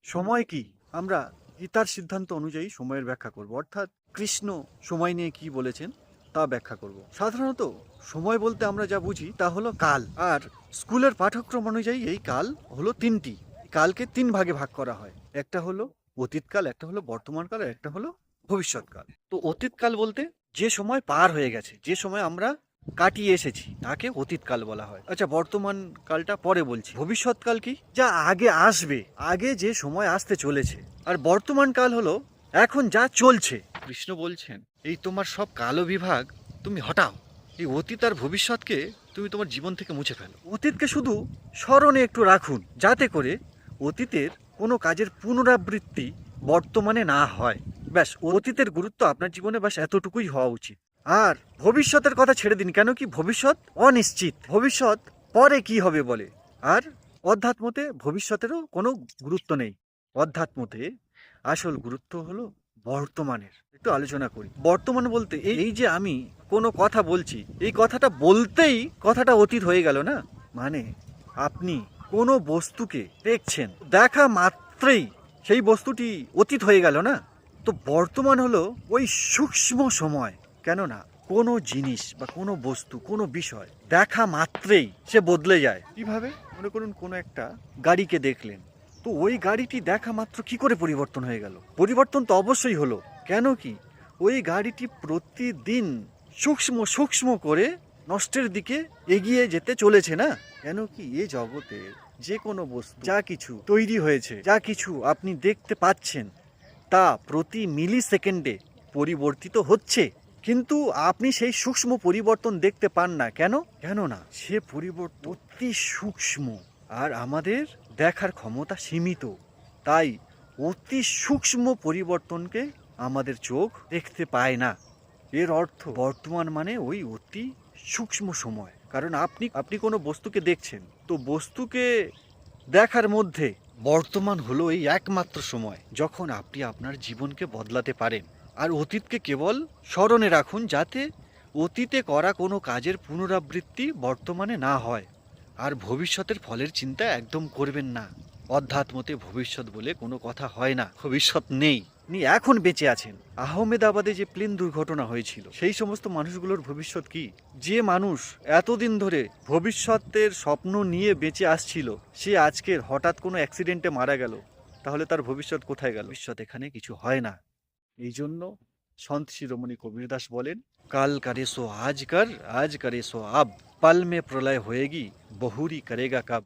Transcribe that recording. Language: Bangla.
সময় কি? আমরা গীতার সিদ্ধান্ত অনুযায়ী সময়ের ব্যাখ্যা করব, অর্থাৎ কৃষ্ণ সময় নিয়ে কি বলেছেন তা ব্যাখ্যা করব। সাধারণত সময় বলতে আমরা যা বুঝি তা হলো কাল, আর স্কুলের পাঠ্যক্রম অনুযায়ী এই কাল হলো তিনটি। কালকে তিন ভাগে ভাগ করা হয়, একটা হলো অতীতকাল, একটা হলো বর্তমানকাল, আর একটা হলো ভবিষ্যৎকাল। তো অতীতকাল বলতে যে সময় পার হয়ে গেছে, যে সময় আমরা কাটিয়ে এসেছি, তাকে অতীতকাল বলা হয়। আচ্ছা, বর্তমান কালটা পরে বলছি। ভবিষ্যৎকাল কি? যা আগে আসবে, আগে যে সময় আসতে চলেছে। আর বর্তমান কাল হলো এখন যা চলছে। কৃষ্ণ বলছেন, এই তোমার সব কালো বিভাগ তুমি হটাও, এই অতীত আর ভবিষ্যৎকে তুমি তোমার জীবন থেকে মুছে ফেলো। অতীতকে শুধু স্মরণে একটু রাখুন, যাতে করে অতীতের কোনো কাজের পুনরাবৃত্তি বর্তমানে না হয়। ব্যাস, অতীতের গুরুত্ব আপনার জীবনে ব্যাস এতটুকুই হওয়া উচিত। আর ভবিষ্যতের কথা ছেড়ে দিন, কেন কি ভবিষ্যৎ অনিশ্চিত। ভবিষ্যৎ পরে কি হবে বলে। আর অধ্যাত্মতে ভবিষ্যতেরও কোনো গুরুত্ব নেই। অধ্যাত্মতে আসল গুরুত্ব হলো বর্তমানের। একটু আলোচনা করি। বর্তমান বলতে এই যে আমি কোনো কথা বলছি, এই কথাটা বলতেই কথাটা অতীত হয়ে গেল না। মানে আপনি কোনো বস্তুকে দেখছেন, দেখা মাত্রেই সেই বস্তুটি অতীত হয়ে গেল না। তো বর্তমান হলো ওই সূক্ষ্ম সময়। কেননা কোনো জিনিস বা কোনো বস্তু, কোনো বিষয় দেখা মাত্রেই সে বদলে যায়। কিভাবে? মনে করুন কোনো একটা গাড়িকে দেখলেন, তো ওই গাড়িটি দেখা মাত্র কি করে পরিবর্তন হয়ে গেল? পরিবর্তন তো অবশ্যই হলো। কেন কি? ওই গাড়িটি প্রতিদিন সূক্ষ্ম সূক্ষ্ম করে নষ্টের দিকে এগিয়ে যেতে চলেছে না। কেন কি এ জগতে যে কোনো বস্তু, যা কিছু তৈরি হয়েছে, যা কিছু আপনি দেখতে পাচ্ছেন, তা প্রতি মিলি সেকেন্ডে পরিবর্তিত হচ্ছে। কিন্তু আপনি সেই সূক্ষ্ম পরিবর্তন দেখতে পান না। কেন? কেননা সে পরিবর্তন অতি সূক্ষ্ম, আর আমাদের দেখার ক্ষমতা সীমিত। তাই অতি সূক্ষ্ম পরিবর্তনকে আমাদের চোখ দেখতে পায় না। এর অর্থ বর্তমান মানে ওই অতি সূক্ষ্ম সময়। কারণ আপনি কোনো বস্তুকে দেখছেন, তো বস্তুকে দেখার মধ্যে বর্তমান হলো এই একমাত্র সময় যখন আপনি আপনার জীবনকে বদলাতে পারেন। আর অতীতকে কেবল স্মরণে রাখুন, যাতে অতীতে করা কোনো কাজের পুনরাবৃত্তি বর্তমানে না হয়। আর ভবিষ্যতের ফলের চিন্তা একদম করবেন না। অধ্যাত্মতে ভবিষ্যৎ বলে কোনো কথা হয় না, ভবিষ্যৎ নেই। আপনি এখন বেঁচে আছেন। আহমেদাবাদে যে প্লেন দুর্ঘটনা হয়েছিল, সেই সমস্ত মানুষগুলোর ভবিষ্যৎ কি? যে মানুষ এতদিন ধরে ভবিষ্যতের স্বপ্ন নিয়ে বেঁচে আসছিল, সে আজকের হঠাৎ কোনো অ্যাক্সিডেন্টে মারা গেল, তাহলে তার ভবিষ্যৎ কোথায় গেল? ভবিষ্যৎ এখানে কিছু হয় না। এই জন্য সন্ত শিরোমণি কবীর দাস বলেন, কাল করে সো আজ কর, আজ করে সো আব, পল মে প্রলয় হয়েগি, বহুরি করেগা কব।